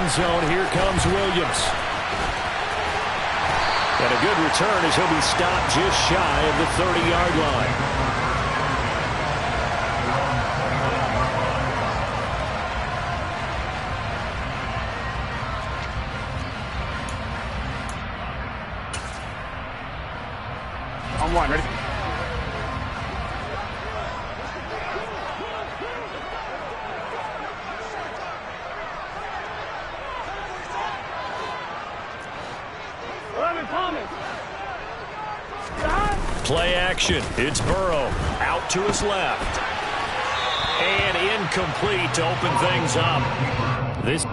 end zone. Here comes Williams. And a good return as he'll be stopped just shy of the 30-yard line. On one, ready? Play action. It's Burrow out to his left. And incomplete to open things up. This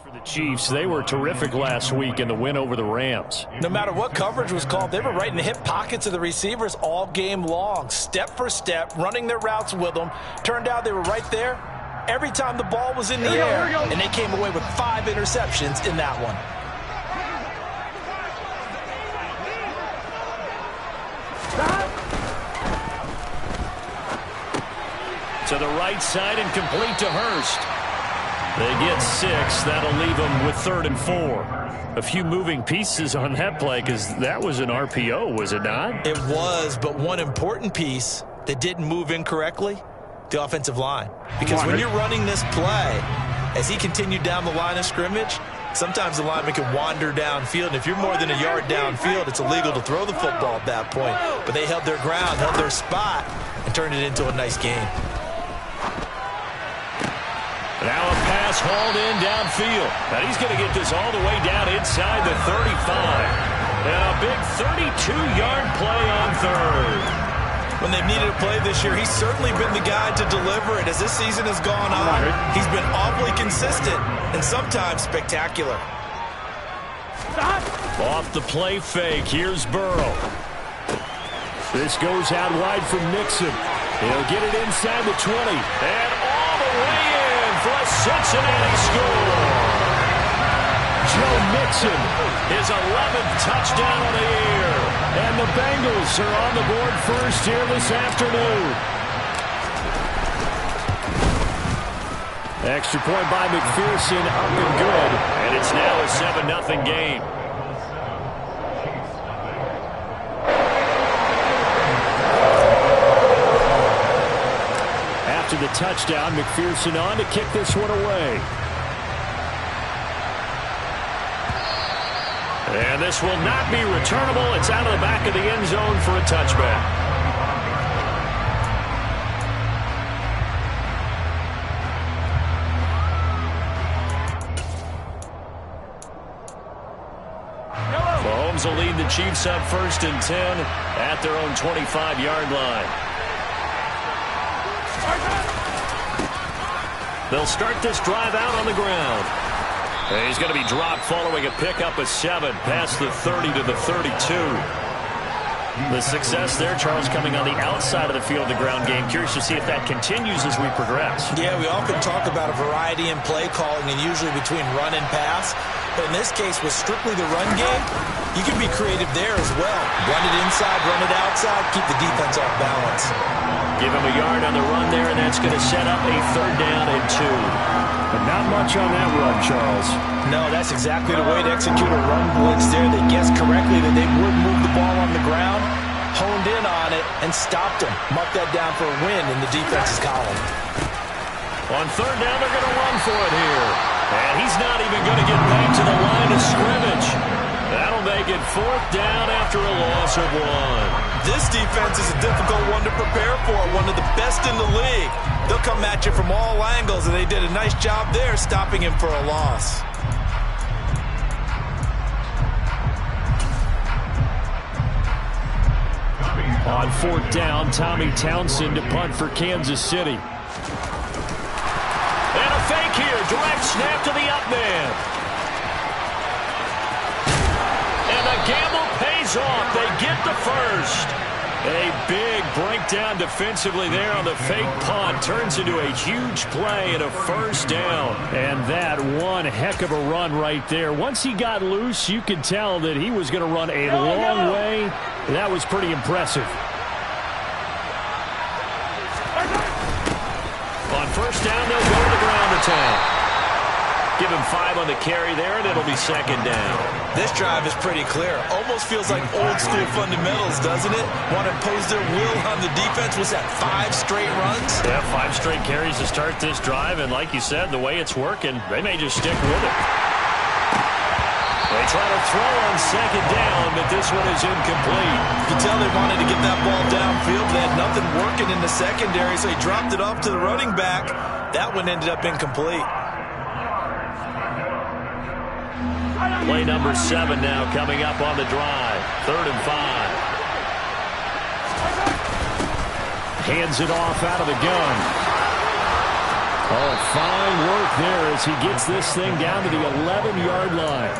for the Chiefs, they were terrific last week in the win over the Rams. No matter what coverage was called, they were right in the hip pockets of the receivers all game long, step for step, running their routes with them. Turned out they were right there every time the ball was in the air, and they came away with 5 interceptions in that one. To the right side and complete to Hurst. They get 6. That'll leave them with 3rd and 4. A few moving pieces on that play because that was an RPO, was it not? It was, but one important piece that didn't move incorrectly, the offensive line. Because when you're running this play, as he continued down the line of scrimmage, sometimes the lineman can wander downfield. And if you're more than a yard downfield, it's illegal to throw the football at that point. But they held their ground, held their spot, and turned it into a nice game. Now a pass hauled in downfield. And he's going to get this all the way down inside the 35. And a big 32-yard play on 3rd. When they've needed a play this year, he's certainly been the guy to deliver it. As this season has gone on, he's been awfully consistent and sometimes spectacular. Off the play fake, here's Burrow. This goes out wide from Mixon. He'll get it inside the 20. And all the way in for a Cincinnati score. Joe Mixon, his 11th touchdown of the year. And the Bengals are on the board first here this afternoon. Extra point by McPherson, up and good. And it's now a 7-0 game. After the touchdown, McPherson on to kick this one away. And this will not be returnable. It's out of the back of the end zone for a touchback. Mahomes will lead the Chiefs up 1st and 10 at their own 25-yard line. They'll start this drive out on the ground. And he's going to be dropped following a pickup of 7 past the 30 to the 32. The success there, Charles, coming on the outside of the field of the ground game. Curious to see if that continues as we progress. Yeah, we often talk about a variety in play calling and usually between run and pass. But in this case, with strictly the run game, you can be creative there as well. Run it inside, run it outside, keep the defense off balance. Give him a yard on the run there, and that's going to set up a 3rd down and 2. But not much on that run, Charles. No, that's exactly the way to execute a run blitz there. They guessed correctly that they would move the ball on the ground. honed in on it, and stopped him. Mark that down for a win in the defense's column. On third down, they're going to run for it here. And he's not even going to get back to the line of scrimmage. That'll make it fourth down after a loss of 1. This defense is a difficult one to prepare for, one of the best in the league. They'll come at you from all angles, and they did a nice job there stopping him for a loss. On fourth down, Tommy Townsend to punt for Kansas City. And a fake here. Direct snap to the up man. And the gamble pays off. They get the first. A big breakdown defensively there on the fake punt. Turns into a huge play and a first down. And that one heck of a run right there. Once he got loose, you could tell that he was going to run a long way. That was pretty impressive. On first down, they'll go to the ground attack. Give him 5 on the carry there, and it'll be second down. This drive is pretty clear. Almost feels like old-school fundamentals, doesn't it? Want to impose their will on the defense. Was that 5 straight runs? Yeah, 5 straight carries to start this drive, and like you said, the way it's working, they may just stick with it. They try to throw on second down, but this one is incomplete. You can tell they wanted to get that ball downfield. They had nothing working in the secondary, so he dropped it off to the running back. That one ended up incomplete. Play number 7 now coming up on the drive. 3rd and 5. Hands it off out of the gun. Oh, fine work there as he gets this thing down to the 11-yard line.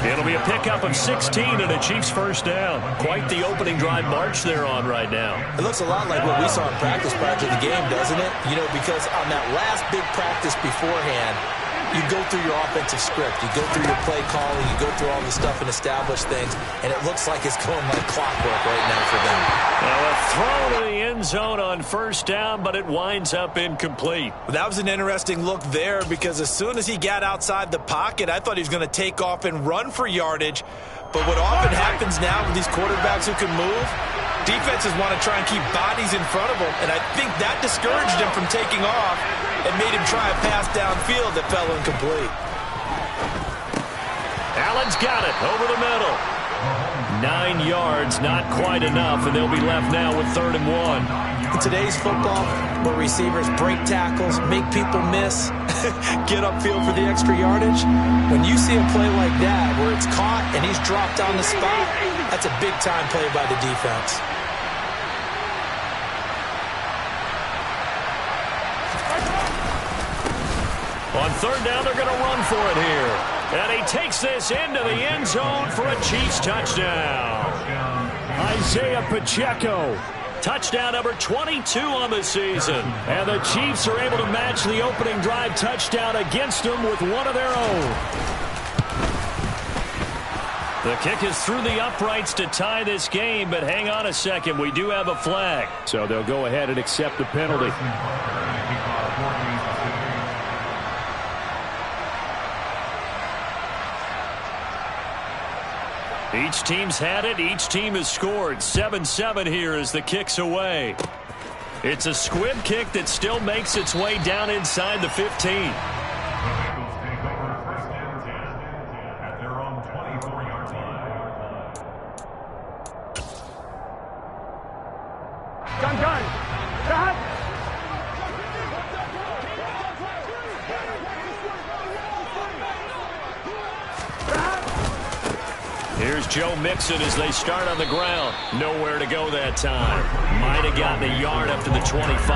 It'll be a pickup of 16 and a Chiefs first down. Quite the opening drive march they're on right now. It looks a lot like what we saw in practice prior to the game, doesn't it? You know, because on that last big practice beforehand, you go through your offensive script. You go through your play calling. You go through all the stuff and establish things. And it looks like it's going like clockwork right now for them. Now a throw to the end zone on first down, but it winds up incomplete. That was an interesting look there because as soon as he got outside the pocket, I thought he was going to take off and run for yardage. But what often happens now with these quarterbacks who can move, defenses want to try and keep bodies in front of them. And I think that discouraged him from taking off and made him try a pass downfield that fell incomplete. Allen's got it over the middle. 9 yards, not quite enough, and they'll be left now with 3rd and 1. In today's football, where receivers break tackles, make people miss, get upfield for the extra yardage, when you see a play like that where it's caught and he's dropped on the spot, that's a big-time play by the defense. On 3rd down, they're going to run for it here. And he takes this into the end zone for a Chiefs touchdown. Isaiah Pacheco. Touchdown number 22 on the season. And the Chiefs are able to match the opening drive touchdown against them with one of their own. The kick is through the uprights to tie this game, but hang on a second. We do have a flag. So they'll go ahead and accept the penalty. Each team's had it. Each team has scored. 7-7 here as the kick's away. It's a squib kick that still makes its way down inside the 15. Here's Joe Mixon as they start on the ground. Nowhere to go that time. Might have gotten a yard up to the 25.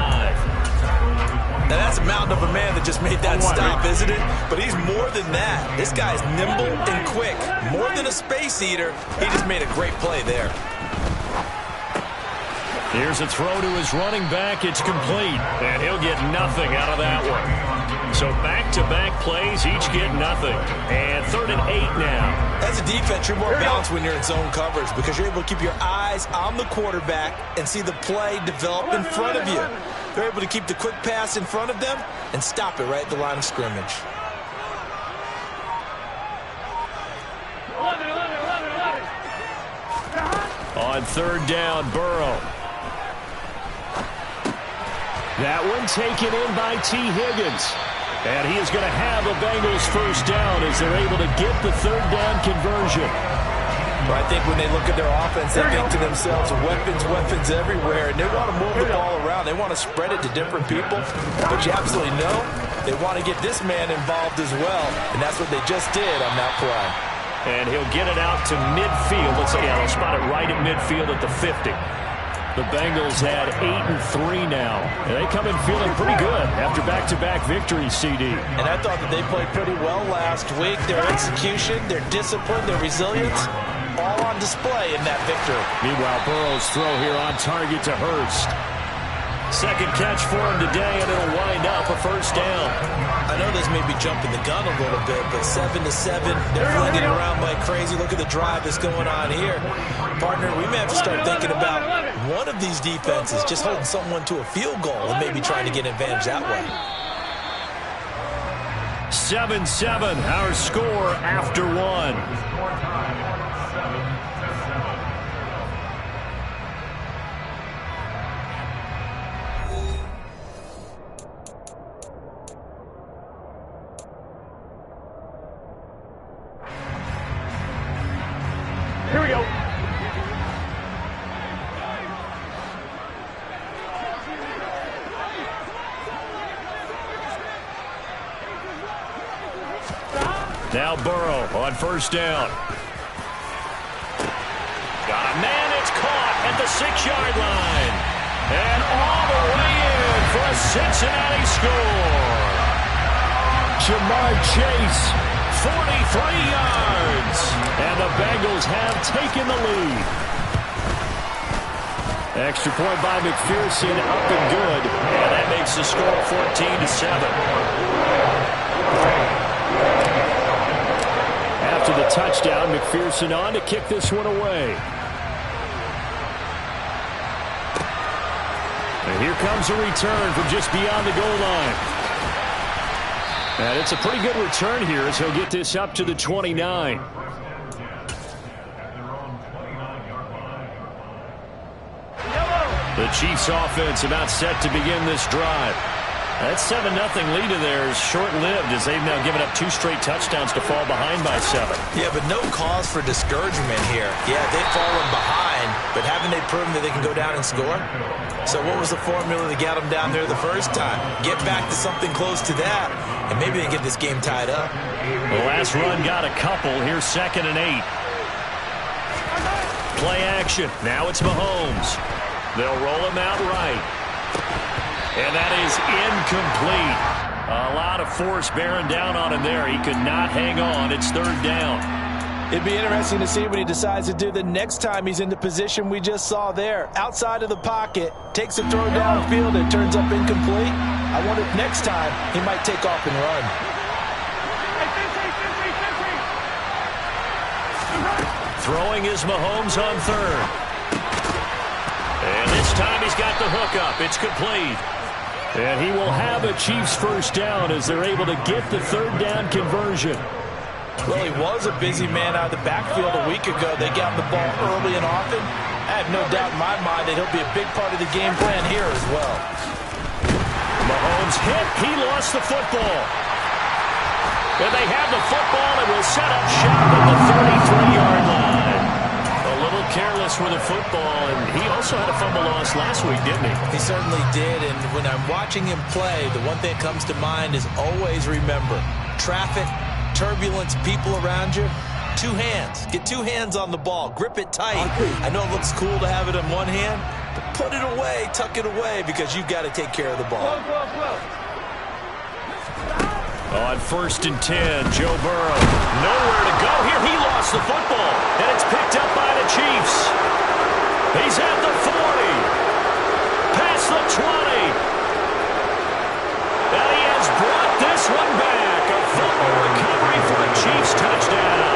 Now that's a mountain of a man that just made that stop, isn't it? But he's more than that. This guy's nimble and quick. More than a space eater. He just made a great play there. Here's a throw to his running back. It's complete. And he'll get nothing out of that one. So back-to-back plays, each get nothing. And 3rd and 8 now. As a defense, you're more balanced when you're in zone coverage because you're able to keep your eyes on the quarterback and see the play develop in front of you. They're able to keep the quick pass in front of them and stop it right at the line of scrimmage. On on third down, Burrow. That one taken in by T. Higgins. And he is going to have a Bengals first down as they're able to get the third down conversion. Well, I think when they look at their offense, they think to themselves, weapons everywhere, and they want to move the ball around. They want to spread it to different people, but you absolutely know they want to get this man involved as well, and that's what they just did on that play. And he'll get it out to midfield. Let's see, they'll spot it right at midfield at the 50. The Bengals had 8-3 now. And they come in feeling pretty good after back-to-back victories, CD. And I thought that they played pretty well last week. Their execution, their discipline, their resilience, all on display in that victory. Meanwhile, Burrow's throw here on target to Hurst. Second catch for him today, and it'll wind up a first down. I know this may be jumping the gun a little bit, but 7-7, they're flinging it around like crazy. Look at the drive that's going on here. Partner, we may have to start thinking about one of these defenses just holding someone to a field goal and maybe trying to get an advantage that way. 7-7, our score after one. Here we go. Now Burrow on first down. Got a man, it's caught at the 6-yard line. And all the way in for a Cincinnati score. Jamar Chase, 43 yards. And the Bengals have taken the lead. Extra point by McPherson, up and good. And that makes the score 14-7. After the touchdown, McPherson on to kick this one away. And here comes a return from just beyond the goal line. And it's a pretty good return here as he'll get this up to the 29. The Chiefs offense about set to begin this drive. That 7-0 lead of theirs short-lived as they've now given up 2 straight touchdowns to fall behind by 7. Yeah, but no cause for discouragement here. Yeah, they've fallen behind, but haven't they proven that they can go down and score? So what was the formula to get them down there the first time? Get back to something close to that, and maybe they get this game tied up. The last run got a couple. Here's 2nd and 8. Play action. Now it's Mahomes. They'll roll him out right. And that is incomplete. A lot of force bearing down on him there. He could not hang on. It's 3rd down. It'd be interesting to see what he decides to do the next time he's in the position we just saw there. Outside of the pocket, takes a throw downfield, it turns up incomplete. I wonder if next time he might take off and run. Throwing is Mahomes on 3rd. And this time he's got the hook up. It's complete. And he will have a Chiefs first down as they're able to get the 3rd down conversion. Well, he was a busy man out of the backfield a week ago. They got the ball early and often. I have no doubt in my mind that he'll be a big part of the game plan here as well. Mahomes hit. He lost the football. And they have the football and will set up shop at the 33-yard line. A little careless with the football, and he also had a fumble loss last week, didn't he? He certainly did, and when I'm watching him play, the one thing that comes to mind is always remember, traffic, turbulence, people around you, 2 hands. Get 2 hands on the ball. Grip it tight. I know it looks cool to have it in one hand, but put it away, tuck it away, because you've got to take care of the ball. On 1st and 10, Joe Burrow. Nowhere to go here. He lost the football, and it's picked up by the Chiefs. He's at the 40. Past the 20. And he has brought this one back. A fumble recovery for a Chiefs touchdown.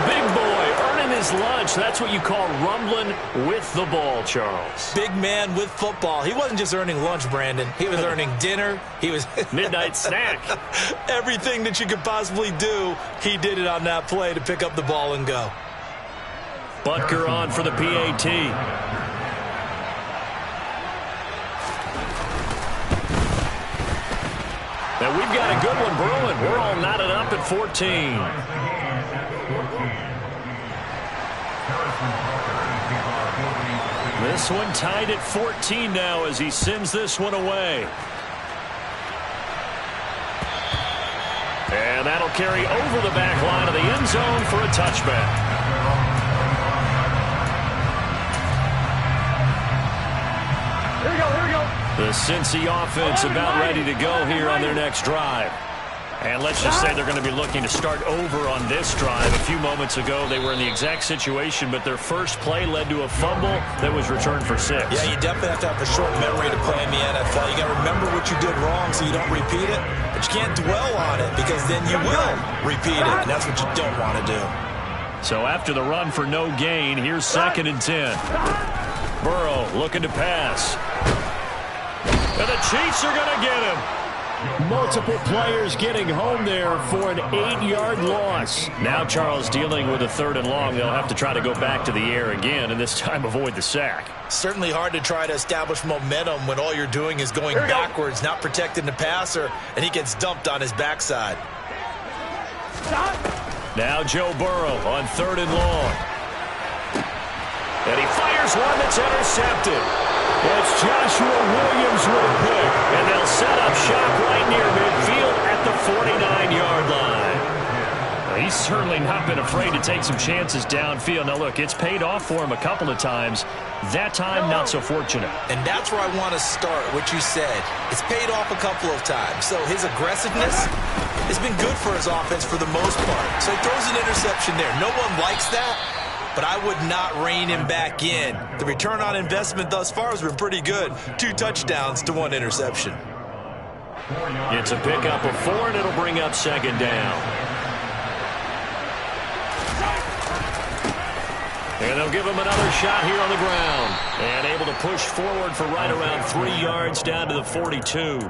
Big boy earning his lunch. That's what you call rumbling with the ball, Charles. Big man with football. He wasn't just earning lunch, Brandon. He was earning dinner. He was midnight snack. Everything that you could possibly do, he did it on that play to pick up the ball and go. Butker on for the PAT. And we've got a good one brewing. We're all knotted up at 14. This one tied at 14 now as he sends this one away. And that'll carry over the back line of the end zone for a touchback. Here we go, here we go. The Cincy offense about ready to go here on their next drive. And let's just say they're going to be looking to start over on this drive. A few moments ago, they were in the exact situation, but their first play led to a fumble that was returned for 6. Yeah, you definitely have to have a short memory to play in the NFL. You got to remember what you did wrong so you don't repeat it, but you can't dwell on it because then you will repeat it, and that's what you don't want to do. So after the run for no gain, here's 2nd and 10. Burrow looking to pass. And the Chiefs are going to get him. Multiple players getting home there for an 8-yard loss. Now Charles dealing with a 3rd and long. They'll have to try to go back to the air again and this time avoid the sack. Certainly hard to try to establish momentum when all you're doing is going backwards, not protecting the passer, and he gets dumped on his backside. Now Joe Burrow on 3rd and long. And he fires one that's intercepted. It's Joshua Williams with a pick, and they'll set up shop right near midfield at the 49-yard line. Well, he's certainly not been afraid to take some chances downfield. Now, look, it's paid off for him a couple of times. That time, not so fortunate. And that's where I want to start, what you said. It's paid off a couple of times. So his aggressiveness has been good for his offense for the most part. So he throws an interception there. No one likes that. But I would not rein him back in. The return on investment thus far has been pretty good. 2 touchdowns to 1 interception. It's a pickup of 4, and it'll bring up 2nd down. And they'll give him another shot here on the ground. And able to push forward for right around 3 yards down to the 42.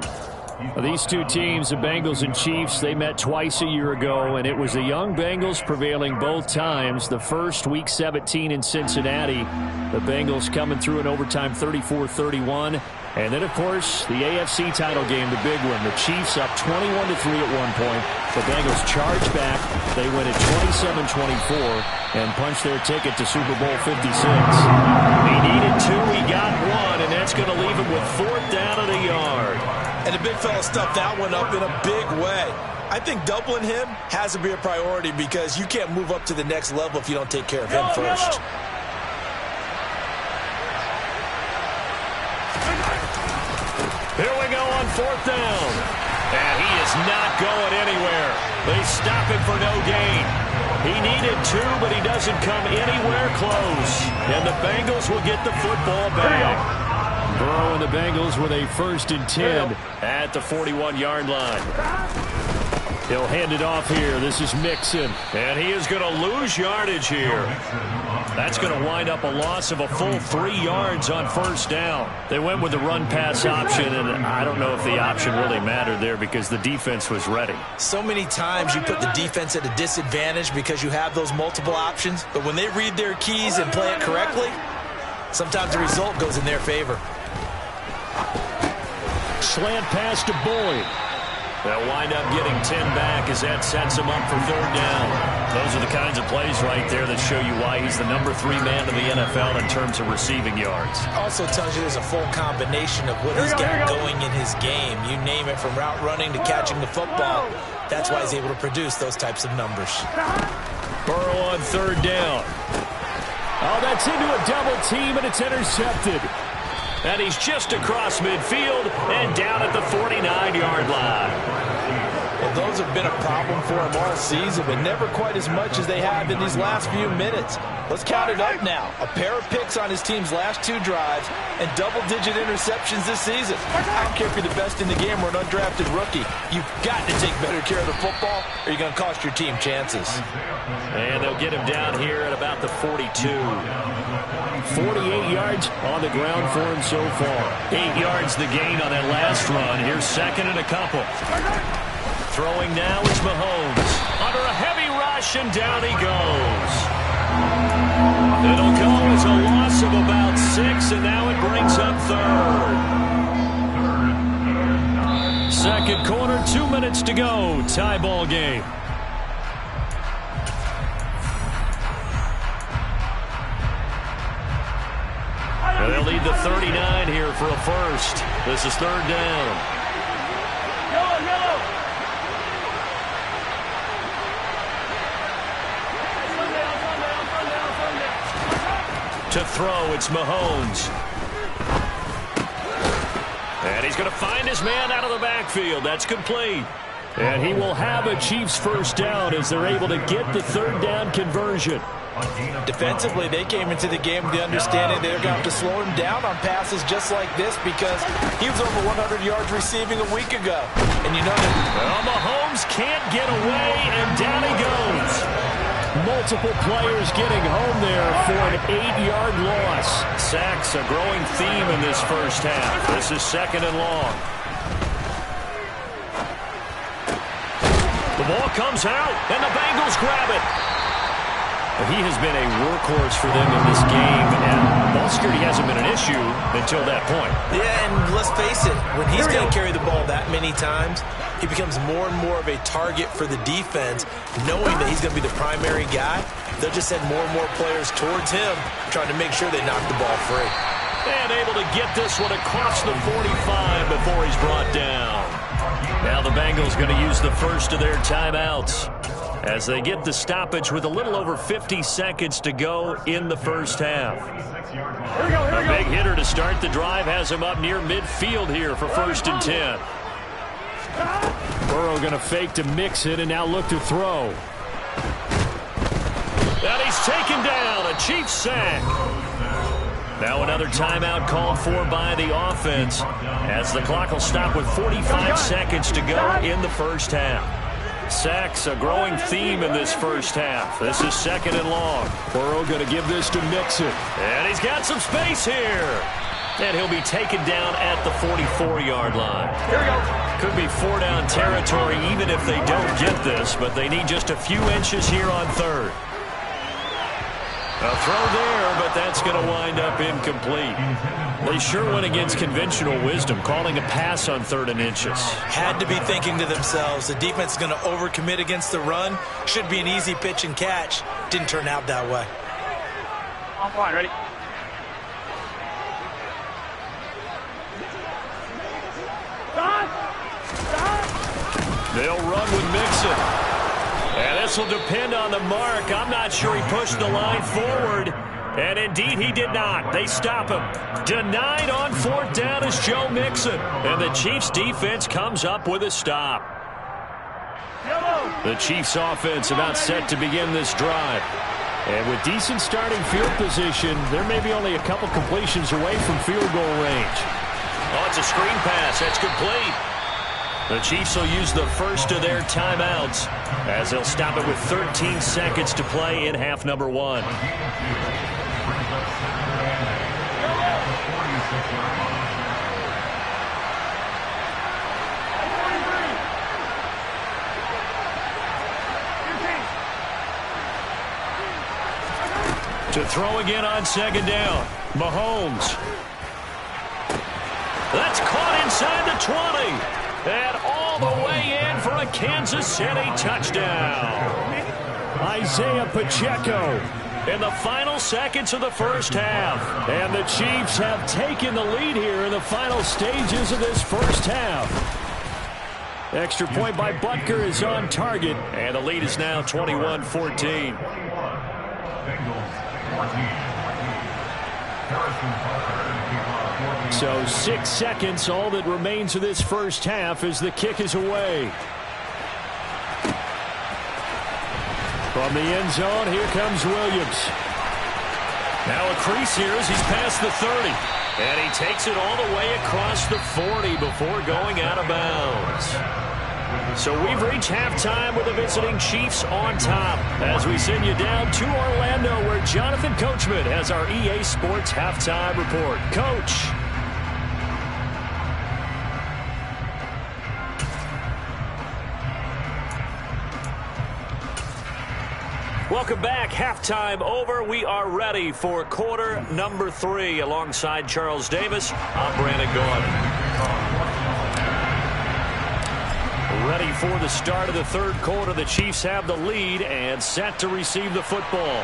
These two teams, the Bengals and Chiefs, they met twice a year ago, and it was the young Bengals prevailing both times. The first, Week 17 in Cincinnati, the Bengals coming through in overtime 34-31. And then, of course, the AFC title game, the big one. The Chiefs up 21-3 at one point. The Bengals charge back. They win at 27-24 and punch their ticket to Super Bowl 56. He needed 2, he got 1, and that's going to leave him with 4th down at a yard. And the big fella stuffed that one up in a big way. I think doubling him has to be a priority because you can't move up to the next level if you don't take care of him first. Here we go on 4th down. And he is not going anywhere. They stop him for no gain. He needed 2, but he doesn't come anywhere close. And the Bengals will get the football back. Burrow and the Bengals with a 1st and 10 at the 41-yard line. He'll hand it off here. This is Mixon. And he is going to lose yardage here. That's going to wind up a loss of a full 3 yards on 1st down. They went with the run-pass option, and I don't know if the option really mattered there because the defense was ready. So many times you put the defense at a disadvantage because you have those multiple options, but when they read their keys and play it correctly, sometimes the result goes in their favor. Slant pass to Boyd. They'll wind up getting 10 back as that sets him up for 3rd down. Those are the kinds of plays right there that show you why he's the number 3 man in the NFL in terms of receiving yards. Also tells you there's a full combination of what he's got going in his game. You name it, from route running to catching the football. That's why he's able to produce those types of numbers. Burrow on 3rd down. Oh, that's into a double team, and it's intercepted. And he's just across midfield and down at the 49-yard line. Well, those have been a problem for him all season, but never quite as much as they have in these last few minutes. Let's count it up now. A pair of picks on his team's last 2 drives and double-digit interceptions this season. I don't care if you're the best in the game or an undrafted rookie. You've got to take better care of the football or you're going to cost your team chances. And they'll get him down here at about the 42. 48 yards on the ground for him so far. 8 yards the gain on that last run. Here's 2nd and a couple. Throwing now is Mahomes. Under a heavy rush, and down he goes. It'll go as a loss of about 6, and now it brings up third. Second quarter, 2 minutes to go. Tie ball game. And they'll need the 39 here for a first. This is third down. To throw, it's Mahomes. And he's going to find his man out of the backfield. That's complete. And he will have a Chiefs first down as they're able to get the third down conversion. Defensively, they came into the game with the understanding they're going to have to slow him down on passes just like this because he was over 100 yards receiving a week ago. And you know that. Well, Mahomes can't get away, and down he goes. Multiple players getting home there for an 8-yard loss. Sacks a growing theme in this first half. This is second and long. The ball comes out, and the Bengals grab it. He has been a workhorse for them in this game, and ball security hasn't been an issue until that point. Yeah, and let's face it, when he's going to carry the ball that many times, he becomes more and more of a target for the defense, knowing that he's going to be the primary guy. They'll just send more and more players towards him, trying to make sure they knock the ball free. And able to get this one across the 45 before he's brought down. Now the Bengals going to use the first of their timeouts as they get the stoppage with a little over 50 seconds to go in the first half. A big hitter to start the drive has him up near midfield here for first and 10. Burrow going to fake to mix it and now look to throw. And he's taken down, a Chiefs sack. Now another timeout called for by the offense as the clock will stop with 45 seconds to go in the first half. Sacks a growing theme in this first half. This is second and long. Burrow going to give this to Mixon. And he's got some space here. And he'll be taken down at the 44-yard line. Here we go. Could be 4-down territory even if they don't get this, but they need just a few inches here on third. A throw there, but that's going to wind up incomplete. They sure went against conventional wisdom, calling a pass on 3rd and inches. Had to be thinking to themselves, the defense is going to overcommit against the run. Should be an easy pitch and catch. Didn't turn out that way. On line, ready? They'll run with Mixon. And this will depend on the mark. I'm not sure he pushed the line forward. And indeed he did not. They stop him. Denied on 4th down is Joe Mixon. And the Chiefs defense comes up with a stop. The Chiefs offense about set to begin this drive. And with decent starting field position, there may be only a couple completions away from field goal range. Oh, it's a screen pass. That's complete. The Chiefs will use the first of their timeouts as they'll stop it with 13 seconds to play in half number 1. To throw again on second down. Mahomes. That's caught inside the 20. And all the way in for a Kansas City touchdown. Isaiah Pacheco in the final seconds of the first half. And the Chiefs have taken the lead here in the final stages of this first half. Extra point by Butker is on target. And the lead is now 21-14. So 6 seconds, all that remains of this first half as the kick is away. From the end zone, here comes Williams. Now a crease here as he's past the 30. And he takes it all the way across the 40 before going out of bounds. So we've reached halftime with the visiting Chiefs on top as we send you down to Orlando where Jonathan Coachman has our EA Sports halftime report. Coach. Welcome back. Halftime over. We are ready for quarter number 3. Alongside Charles Davis, I'm Brandon Gordon. Ready for the start of the third quarter. The Chiefs have the lead and set to receive the football.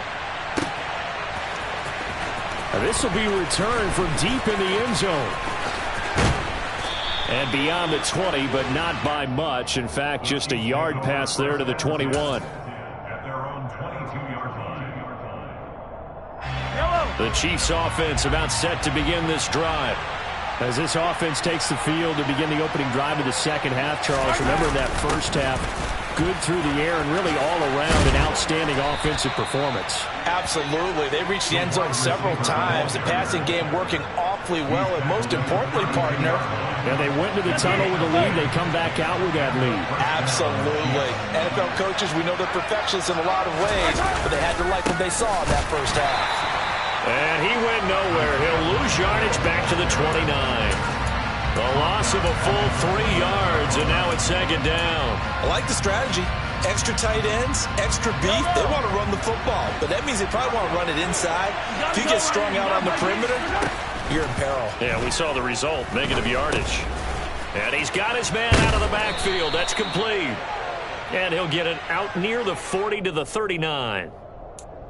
This will be returned from deep in the end zone. And beyond the 20, but not by much. In fact, just a yard pass there to the 21. The Chiefs offense about set to begin this drive. As this offense takes the field to begin the opening drive of the second half, Charles, remember that first half, good through the air and really all around an outstanding offensive performance. Absolutely. They reached the end zone several times. The passing game working awfully well, and most importantly, partner. And they went to the tunnel with a lead. They come back out with that lead. Absolutely. NFL coaches, we know they're perfectionists in a lot of ways, but they had to like what they saw in that first half. And he went nowhere. He'll lose yardage back to the 29. The loss of a full 3 yards, and now it's second down. I like the strategy. Extra tight ends, extra beef. They want to run the football, but that means they probably want to run it inside. If you get strung out on the perimeter, you're in peril. Yeah, we saw the result, negative yardage. And he's got his man out of the backfield. That's complete. And he'll get it out near the 40 to the 39.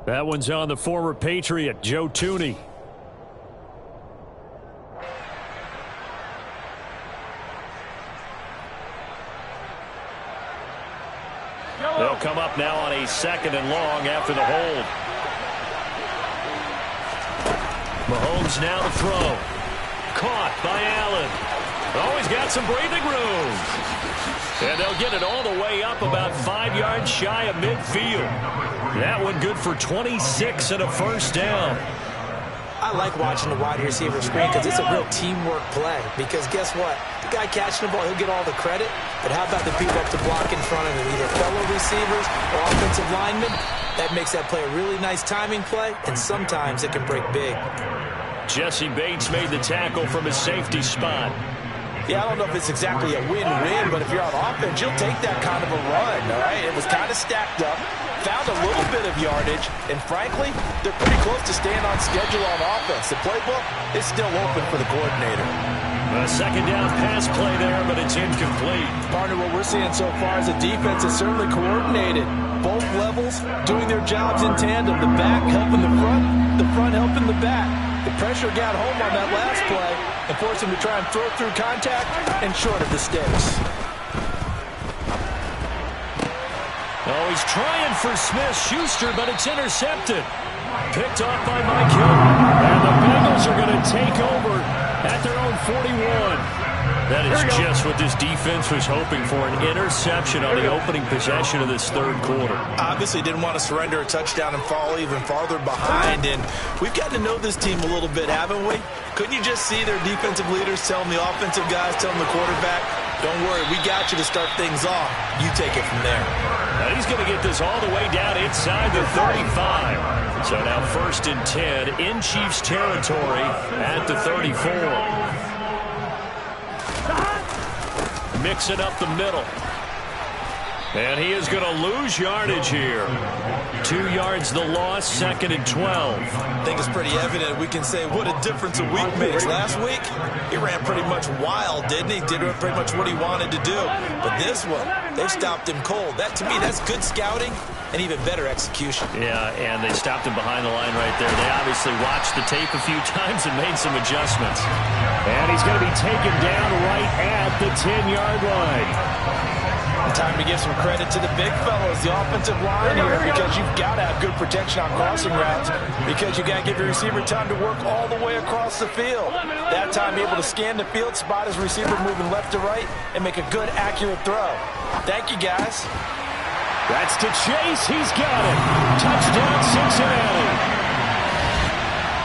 That one's on the former Patriot, Joe Thuney. They'll come up now on a second and long after the hold. Mahomes now to throw. Caught by Allen. Oh, he's got some breathing room. And they'll get it all the way up about 5 yards shy of midfield. That one good for 26 and a first down. I like watching the wide receiver screen because it's a real teamwork play. Because guess what? The guy catching the ball, he'll get all the credit. But how about the people up to block in front of him? Either fellow receivers or offensive linemen. That makes that play a really nice timing play. And sometimes it can break big. Jesse Bates made the tackle from his safety spot. Yeah, I don't know if it's exactly a win-win, but if you're on offense, you'll take that kind of a run, all right? It was kind of stacked up, found a little bit of yardage, and frankly, they're pretty close to staying on schedule on offense. The playbook is still open for the coordinator. A second down pass play there, but it's incomplete. Partner, what we're seeing so far is the defense is certainly coordinated. Both levels doing their jobs in tandem. The back helping the front helping the back. The pressure got home on that last play and forced him to try and throw through contact and short of the sticks. Oh, he's trying for Smith-Schuster, but it's intercepted. Picked off by Mike Hill. And the Bengals are going to take over at their own 41. That is just what this defense was hoping for, an interception on the opening possession of this third quarter. Obviously didn't want to surrender a touchdown and fall even farther behind, and we've gotten to know this team a little bit, haven't we? Couldn't you just see their defensive leaders telling the offensive guys, telling the quarterback, don't worry, we got you to start things off. You take it from there. Now he's going to get this all the way down inside the 35. So now 1st and 10 in Chiefs territory at the 34. Mixing up the middle. And he is going to lose yardage here. 2 yards the loss, 2nd and 12. I think it's pretty evident. We can say what a difference a week makes. Last week, he ran pretty much wild, didn't he? Did pretty much what he wanted to do. But this one, they've stopped him cold. That, to me, that's good scouting and even better execution. Yeah, and they stopped him behind the line right there. They obviously watched the tape a few times and made some adjustments. And he's going to be taken down right at the 10-yard line. Time to give some credit to the big fellows, the offensive line here, because you've got to have good protection on crossing routes, because you got to give your receiver time to work all the way across the field. That time able to scan the field, spot his receiver moving left to right, and make a good, accurate throw. Thank you, guys. That's to Chase. He's got it. Touchdown, Cincinnati.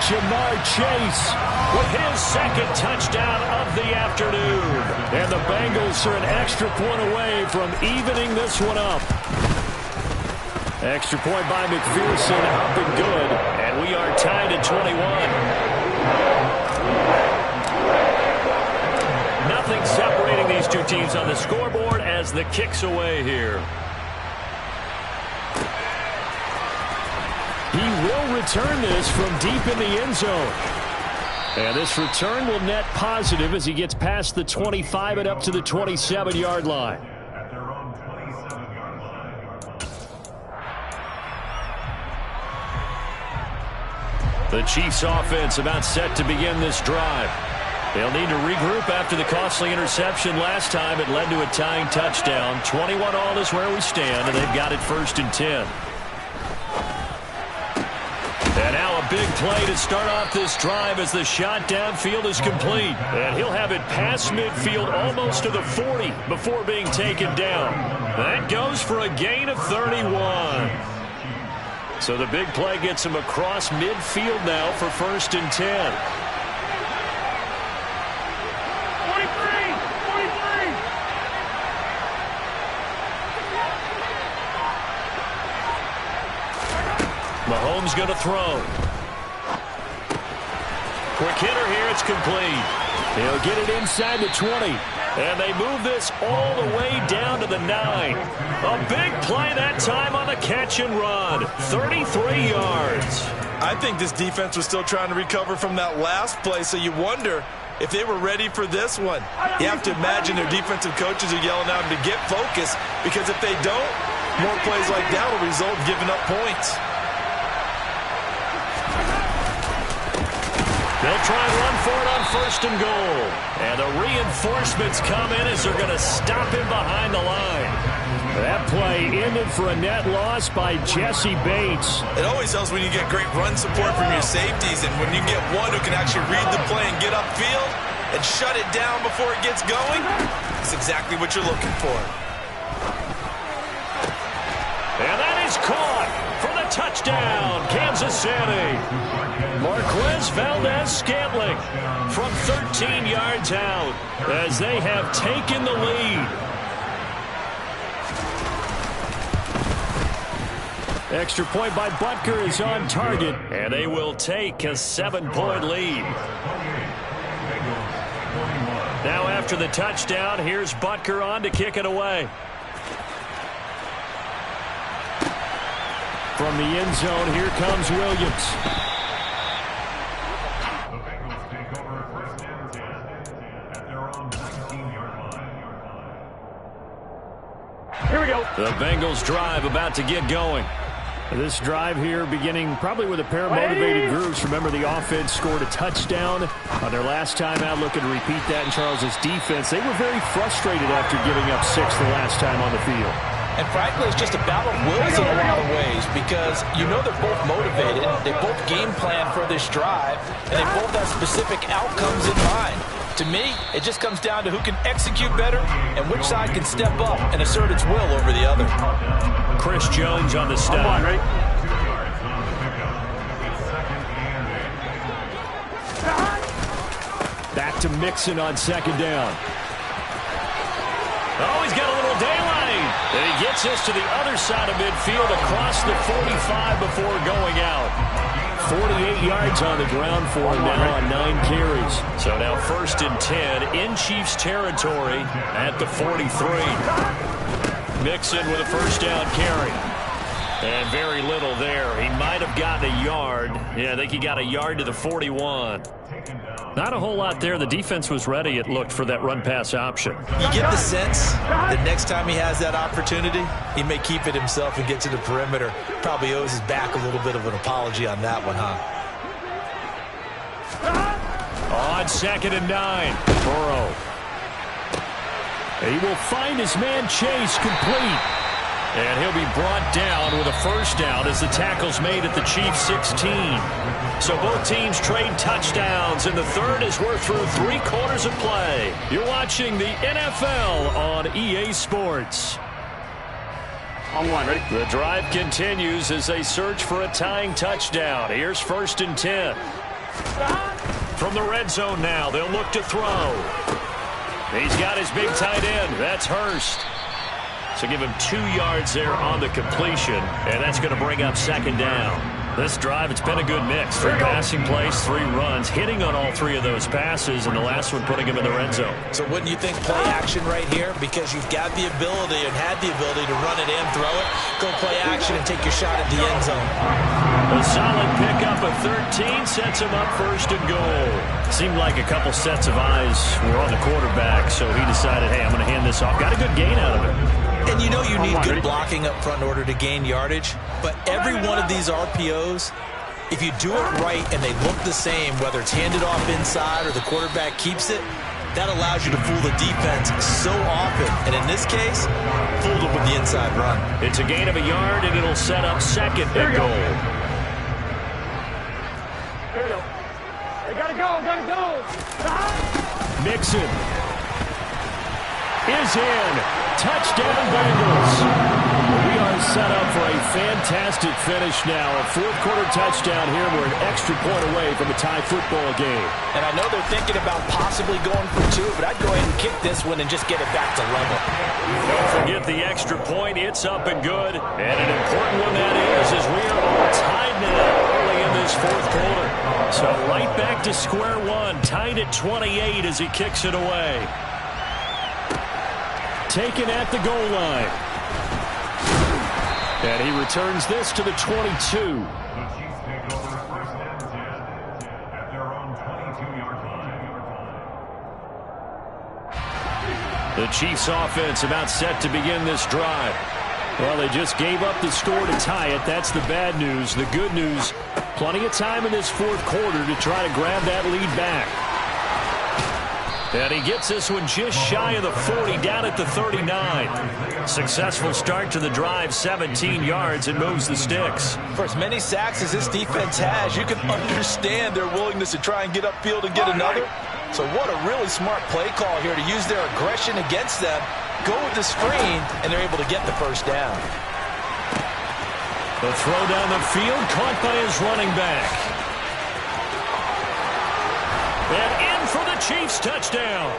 Jamar Chase with his 2nd touchdown of the afternoon. And the Bengals are an extra point away from evening this one up. Extra point by McPherson, up and good. And we are tied at 21. Nothing separating these two teams on the scoreboard as the kick's away here. He will return this from deep in the end zone. And this return will net positive as he gets past the 25 and up to the 27-yard line. The Chiefs offense about set to begin this drive. They'll need to regroup after the costly interception last time. It led to a tying touchdown. 21 all is where we stand, and they've got it 1st and 10. And now a big play to start off this drive as the shot downfield is complete. And he'll have it past midfield almost to the 40 before being taken down. That goes for a gain of 31. So the big play gets him across midfield now for 1st and 10. 43! Mahomes going to throw. Quick hitter here. It's complete. He'll get it inside the 20. And they move this all the way down to the 9. A big play that time on the catch and run. 33 yards. I think this defense was still trying to recover from that last play, so you wonder if they were ready for this one. You have to imagine their defensive coaches are yelling at them to get focused, because if they don't, more plays like that will result in giving up points. They'll try and run for it on 1st and goal. And the reinforcements come in as they're going to stop him behind the line. That play ended for a net loss by Jesse Bates. It always helps when you get great run support from your safeties, and when you get one who can actually read the play and get upfield and shut it down before it gets going, it's exactly what you're looking for. And that is caught for the touchdown, Kansas City. Marquez Valdez-Scantling from 13 yards out as they have taken the lead. Extra point by Butker is on target, and they will take a 7-point lead. Now after the touchdown, here's Butker on to kick it away. From the end zone, here comes Williams. Here we go. The Bengals drive about to get going. This drive here beginning probably with a pair of motivated groups. Remember, the offense scored a touchdown on their last time out. Looking to repeat that in Charles's defense. They were very frustrated after giving up 6 the last time on the field. And frankly, it's just a battle of wills in a lot of ways, because you know they're both motivated. They both game plan for this drive, and they both have specific outcomes in mind. To me, it just comes down to who can execute better and which side can step up and assert its will over the other. Chris Jones on the stop. On, ready? Back to Mixon on 2nd down. Oh, he's got a little daylight. And he gets this to the other side of midfield across the 45 before going out. 48 yards on the ground for him now on 9 carries. So now 1st and 10 in Chiefs territory at the 43. Mixon with a 1st down carry. And very little there. He might have gotten a yard. Yeah, I think he got a yard to the 41. Not a whole lot there. The defense was ready, it looked, for that run-pass option. You get the sense that next time he has that opportunity, he may keep it himself and get to the perimeter. Probably owes his back a little bit of an apology on that one, huh? On 2nd and 9, Burrow. He will find his man Chase complete. And he'll be brought down with a 1st down as the tackle's made at the Chiefs' 16. So both teams trade touchdowns, and the third as we're through 3 quarters of play. You're watching the NFL on EA Sports. On 1, ready? The drive continues as they search for a tying touchdown. Here's 1st and 10. From the red zone now, they'll look to throw. He's got his big tight end. That's Hurst. So give him 2 yards there on the completion, and that's going to bring up 2nd down. This drive, it's been a good mix. 3 passing plays, 3 runs, hitting on all 3 of those passes, and the last one putting him in the red zone. So wouldn't you think play action right here? Because you've got the ability and had the ability to run it and throw it. Go play action and take your shot at the end zone. A solid pickup of 13 sets him up first and goal. Seemed like a couple sets of eyes were on the quarterback, so he decided, hey, I'm going to hand this off. Got a good gain out of it. And you know you need good blocking up front in order to gain yardage, but every one of these RPOs, if you do it right and they look the same, whether it's handed off inside or the quarterback keeps it, that allows you to fool the defense so often. And in this case, fooled them with the inside run. It's a gain of a yard, and it'll set up second and goal. Here we go. They gotta go. Mixon is in. Touchdown, Bengals. We are set up for a fantastic finish now. A fourth-quarter touchdown here. We're an extra point away from a tie football game. And I know they're thinking about possibly going for 2, but I'd go ahead and kick this one and just get it back to level. Don't forget the extra point. It's up and good. And an important one that is, as we are all tied now early in this fourth quarter. So right back to square one. Tied at 28 as he kicks it away. Taken at the goal line. And he returns this to the 22. The Chiefs take over first and 10 at their own 22-yard line. The Chiefs offense about set to begin this drive. Well, they just gave up the score to tie it. That's the bad news. The good news, plenty of time in this fourth quarter to try to grab that lead back. And he gets this one just shy of the 40, down at the 39. Successful start to the drive, 17 yards, and moves the sticks. For as many sacks as this defense has, you can understand their willingness to try and get upfield and get another. So what a really smart play call here to use their aggression against them, go with the screen, and they're able to get the first down. The throw down the field, caught by his running back. And in for the Chiefs touchdown.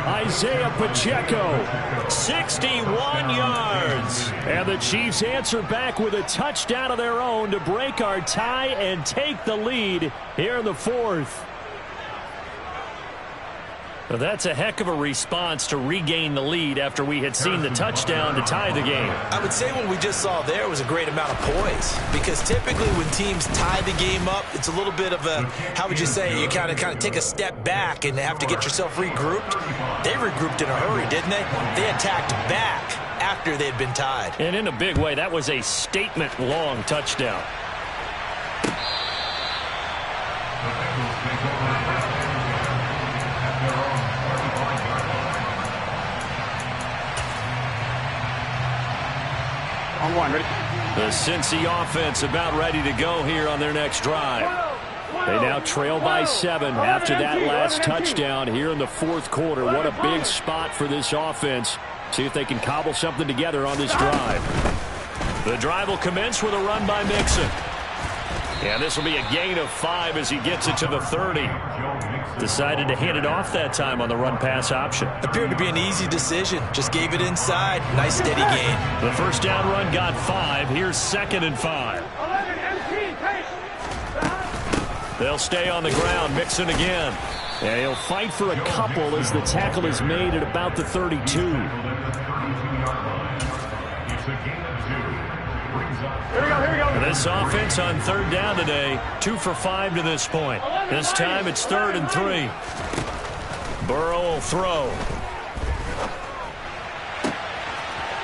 Isaiah Pacheco, 61 yards. And the Chiefs answer back with a touchdown of their own to break our tie and take the lead here in the fourth. Well, that's a heck of a response to regain the lead after we had seen the touchdown to tie the game. I would say what we just saw there was a great amount of poise, because typically when teams tie the game up, it's a little bit of a, how would you say, you kind of take a step back and have to get yourself regrouped. They regrouped in a hurry, didn't they? They attacked back after they had been tied. And in a big way, that was a statement-long touchdown. On one, ready? The Cincy offense about ready to go here on their next drive. They now trail by 7 after that last touchdown here in the fourth quarter. What a big spot for this offense. See if they can cobble something together on this drive. The drive will commence with a run by Mixon. And this will be a gain of 5 as he gets it to the 30. Decided to hand it off that time on the run-pass option. Appeared to be an easy decision. Just gave it inside. Nice steady gain. The first down run got 5. Here's 2nd and 5. They'll stay on the ground. Mixon again. And he'll fight for a couple as the tackle is made at about the 32. Here we go. This offense on third down today, 2 for 5 to this point. This time it's 3rd and 3. Burrow will throw.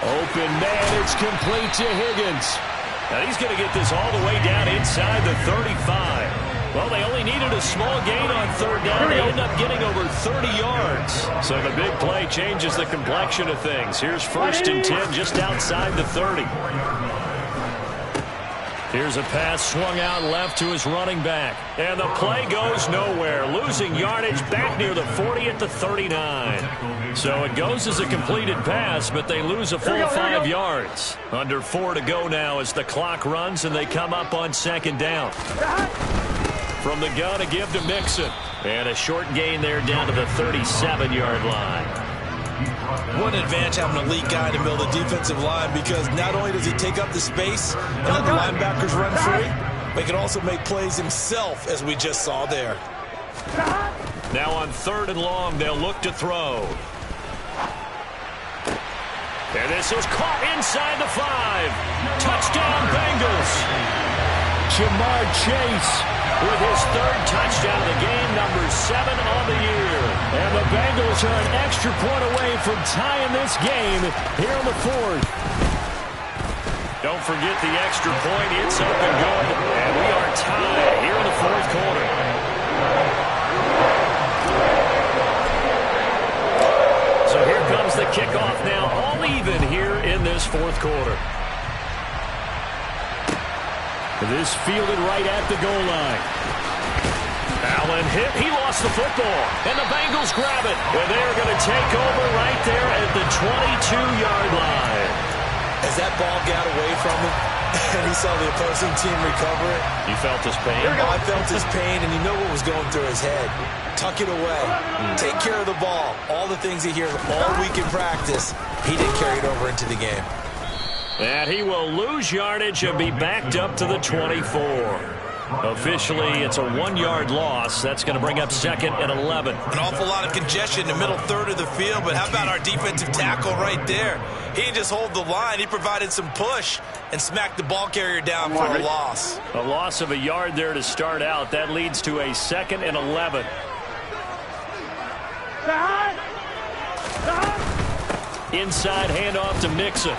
Open man, it's complete to Higgins. Now he's going to get this all the way down inside the 35. Well, they only needed a small gain on third down. They end up getting over 30 yards. So the big play changes the complexion of things. Here's 1st and 10 just outside the 30. Here's a pass swung out left to his running back. And the play goes nowhere. Losing yardage back near the 40 at the 39. So it goes as a completed pass, but they lose a full 5 yards. Under 4 to go now as the clock runs and they come up on 2nd down. From the gun, a give to Mixon. And a short gain there down to the 37-yard line. What an advantage having an elite guy in the middle of the defensive line, because not only does he take up the space and let the linebackers run free, but he can also make plays himself, as we just saw there. Now on 3rd and long, they'll look to throw. And this was caught inside the 5. Touchdown, Bengals. Jamar Chase with his 3rd touchdown of the game, number 7 on the year. And the Bengals are an extra point away from tying this game here in the 4th. Don't forget the extra point. It's up and good. And we are tied here in the 4th quarter. So here comes the kickoff now, all even here in this 4th quarter. This fielded right at the goal line. Allen hit. He lost the football. And the Bengals grab it. And they're going to take over right there at the 22-yard line. As that ball got away from him and he saw the opposing team recover it. You felt his pain? I felt his pain, and you know what was going through his head. Tuck it away. Take care of the ball. All the things he hears all week in practice, he didn't carry it over into the game. And he will lose yardage and be backed up to the 24. Officially, it's a 1-yard loss. That's going to bring up 2nd and 11. An awful lot of congestion in the middle third of the field, but how about our defensive tackle right there? He didn't just hold the line. He provided some push and smacked the ball carrier down for a loss. A loss of a yard there to start out. That leads to a 2nd and 11. Inside handoff to Mixon.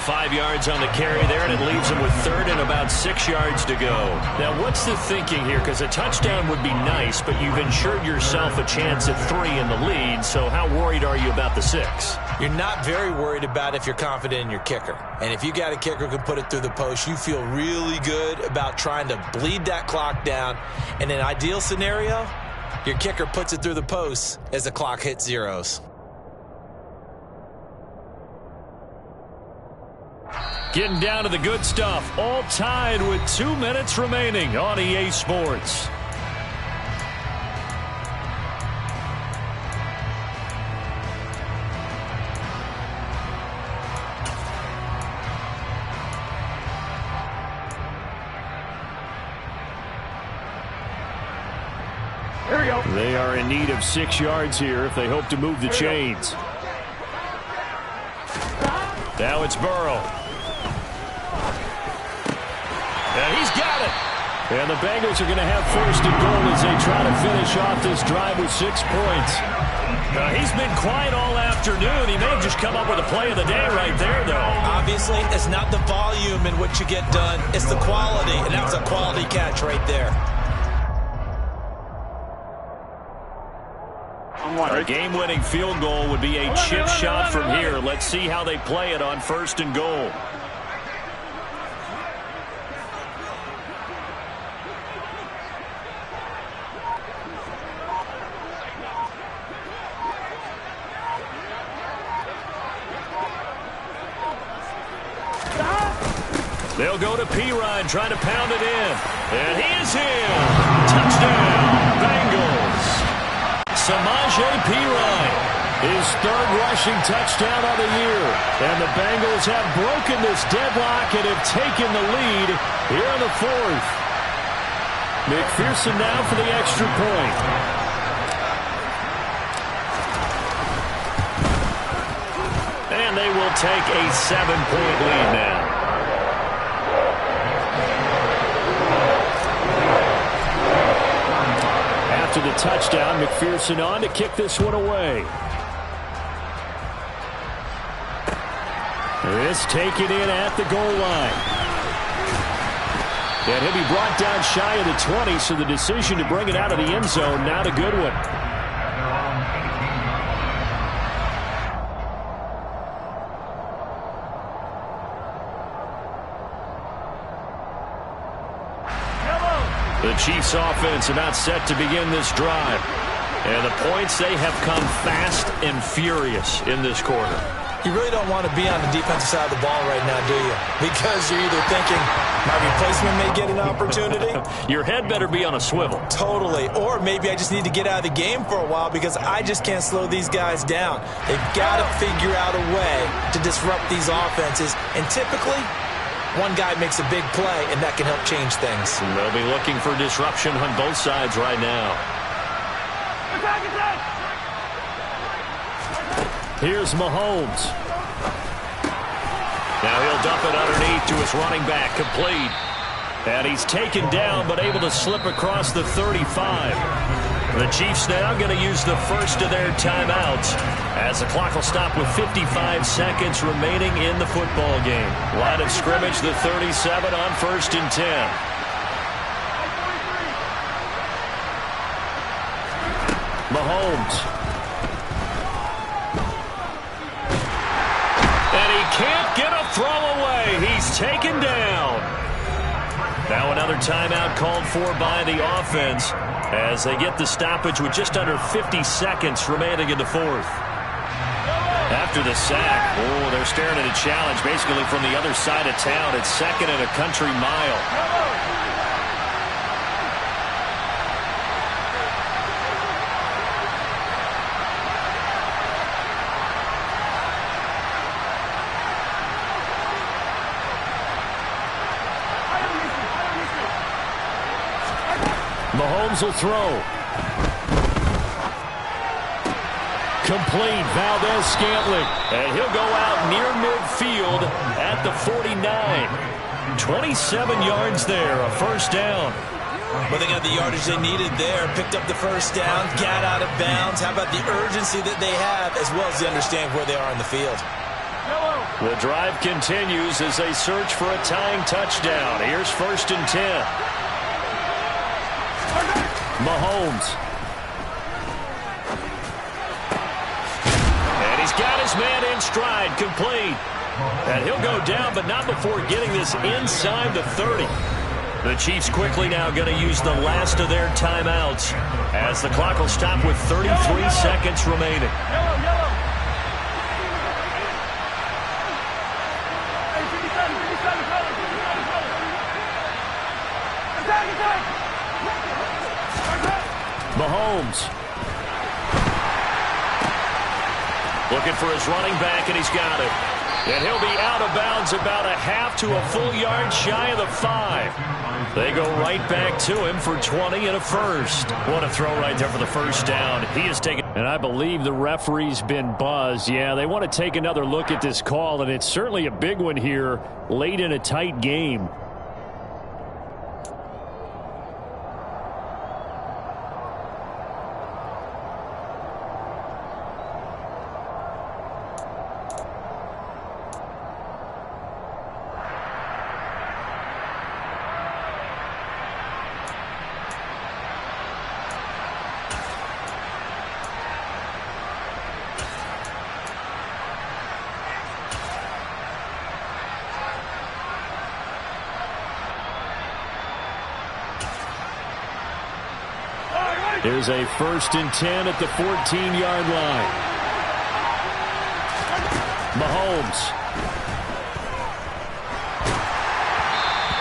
5 yards on the carry there, and it leaves him with 3rd and about 6 yards to go. Now, what's the thinking here? Because a touchdown would be nice, but you've ensured yourself a chance at 3 in the lead, so how worried are you about the 6? You're not very worried about if you're confident in your kicker. And if you got a kicker who can put it through the post, you feel really good about trying to bleed that clock down. In an ideal scenario, your kicker puts it through the post as the clock hits zeros. Getting down to the good stuff. All tied with 2 minutes remaining on EA Sports. Here we go. They are in need of 6 yards here if they hope to move the chains. Now it's Burrow. And he's got it. And the Bengals are going to have 1st and goal as they try to finish off this drive with 6 points. He's been quiet all afternoon. He may have just come up with a play of the day right there, though. Obviously, it's not the volume in which you get done. It's the quality, and that's a quality catch right there. A game-winning field goal would be a chip shot from here. Let's see how they play it on 1st and goal. They'll go to Pirine, trying to pound it in. And he is in. Touchdown, Bengals. Samaje Pirine, his 3rd rushing touchdown of the year. And the Bengals have broken this deadlock and have taken the lead here in the 4th. McPherson now for the extra point. And they will take a 7-point lead now. After the touchdown, McPherson on to kick this one away. This taken in at the goal line. And he'll be brought down shy of the 20, so the decision to bring it out of the end zone, not a good one. The Chiefs offense about set to begin this drive. And the points, they have come fast and furious in this quarter. You really don't want to be on the defensive side of the ball right now, do you? Because you're either thinking, my replacement may get an opportunity. Your head better be on a swivel. Totally. Or maybe I just need to get out of the game for a while because I just can't slow these guys down. They've got to figure out a way to disrupt these offenses. And typically, one guy makes a big play, and that can help change things. And they'll be looking for disruption on both sides right now. Attack, attack! Here's Mahomes. Now he'll dump it underneath to his running back, complete. And he's taken down, but able to slip across the 35. The Chiefs now going to use the first of their timeouts as the clock will stop with 55 seconds remaining in the football game. Line of scrimmage, the 37 on 1st and 10. Mahomes. And he can't get a throw away. He's taken down. Now another timeout called for by the offense as they get the stoppage with just under 50 seconds remaining in the fourth. After the sack, they're staring at a challenge basically from the other side of town. It's 2nd and a country mile. Mahomes will throw. Complete. Valdez-Scantling. And he'll go out near midfield at the 49. 27 yards there, a first down. Well, they got the yardage they needed there. Picked up the first down, got out of bounds. How about the urgency that they have as well as they understand where they are in the field? The drive continues as they search for a tying touchdown. Here's 1st and 10. Mahomes. And he's got his man in stride, complete. And he'll go down, but not before getting this inside the 30. The Chiefs quickly now going to use the last of their timeouts as the clock will stop with 33 seconds remaining. Mahomes. Looking for his running back, and he's got it. And he'll be out of bounds about a half to a full yard shy of the 5. They go right back to him for 20 and a first. What a throw right there for the first down. He is taking. And I believe the referee's been buzzed. Yeah, they want to take another look at this call, and it's certainly a big one here late in a tight game. Here's a 1st and 10 at the 14-yard line. Mahomes.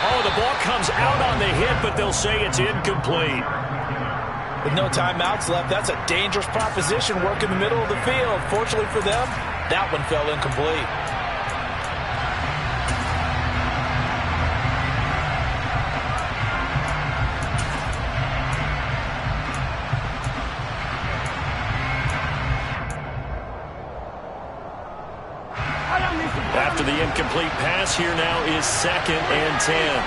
Oh, the ball comes out on the hit, but they'll say it's incomplete. With no timeouts left, that's a dangerous proposition. Work in the middle of the field. Fortunately for them, that one fell incomplete. After the incomplete pass, here now is 2nd and 10.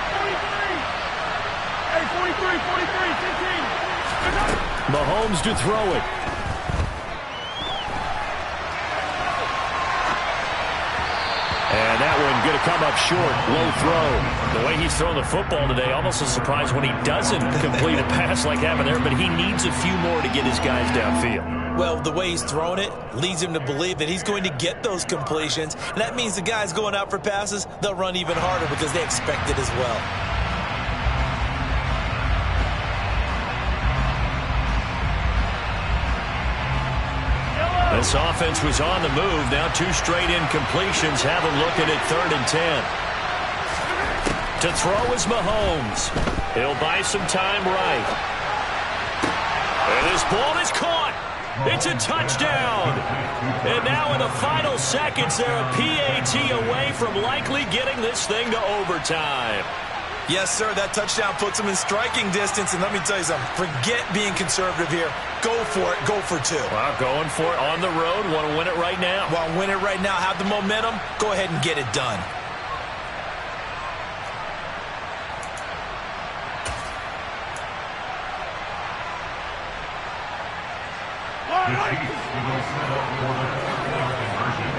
Hey, 43, 15. Mahomes to throw it. And that one going to come up short. Low throw. The way he's thrown the football today, almost a surprise when he doesn't complete a pass like having there, but he needs a few more to get his guys downfield. Well, the way he's thrown it leads him to believe that he's going to get those completions. And that means the guys going out for passes, they'll run even harder because they expect it as well. This offense was on the move. Now 2 straight incompletions have them looking at 3rd and 10. To throw is Mahomes. He'll buy some time right. And this ball is caught. It's a touchdown. And now in the final seconds, they're a PAT away from likely getting this thing to overtime. Yes, sir, that touchdown puts them in striking distance. And let me tell you something, forget being conservative here. Go for it. Go for 2. Well, going for it on the road. Want to win it right now. Want to win it right now. Have the momentum. Go ahead and get it done. The Chiefs will set up for the quarterback conversion.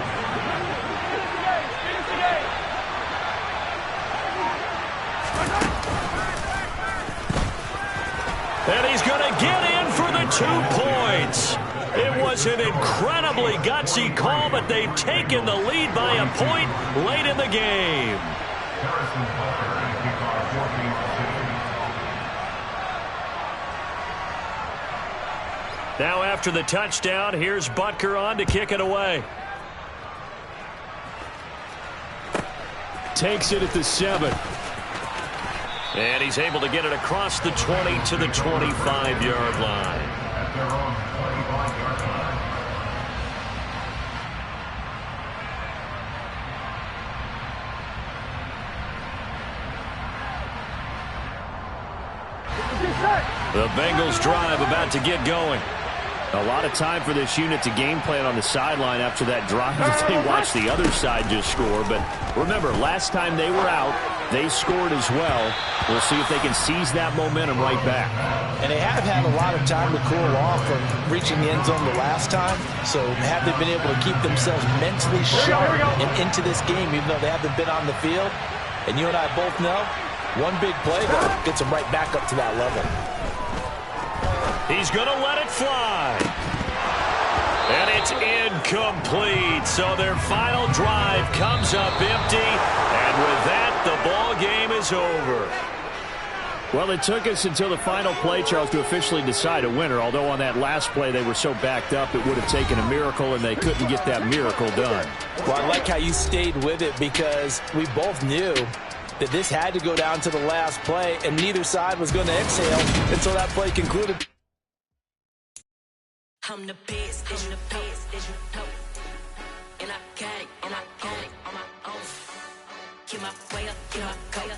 And he's going to get in for the 2 points. It was an incredibly gutsy call, but they've taken the lead by a point late in the game. Harrison Butker and kickoff 14-2. Now after the touchdown, here's Butker on to kick it away. Takes it at the 7. And he's able to get it across the 20 to the 25-yard line. At their own 25-yard line. The Bengals drive about to get going. A lot of time for this unit to game plan on the sideline after that drive that they watched the other side just score. But remember, last time they were out, they scored as well. We'll see if they can seize that momentum right back. And they have had a lot of time to cool off from reaching the end zone the last time. So have they been able to keep themselves mentally sharp and into this game, even though they haven't been on the field? And you and I both know, one big play, though, gets them right back up to that level. He's going to let it fly. And it's incomplete. So their final drive comes up empty. And with that, the ball game is over. Well, it took us until the final play, Charles, to officially decide a winner. Although on that last play they were so backed up, it would have taken a miracle, and they couldn't get that miracle done. Well, I like how you stayed with it because we both knew that this had to go down to the last play, and neither side was going to exhale until that play concluded. I'm the best, and the best, and I got it, and I own it on my own. Get my way up, get my way up,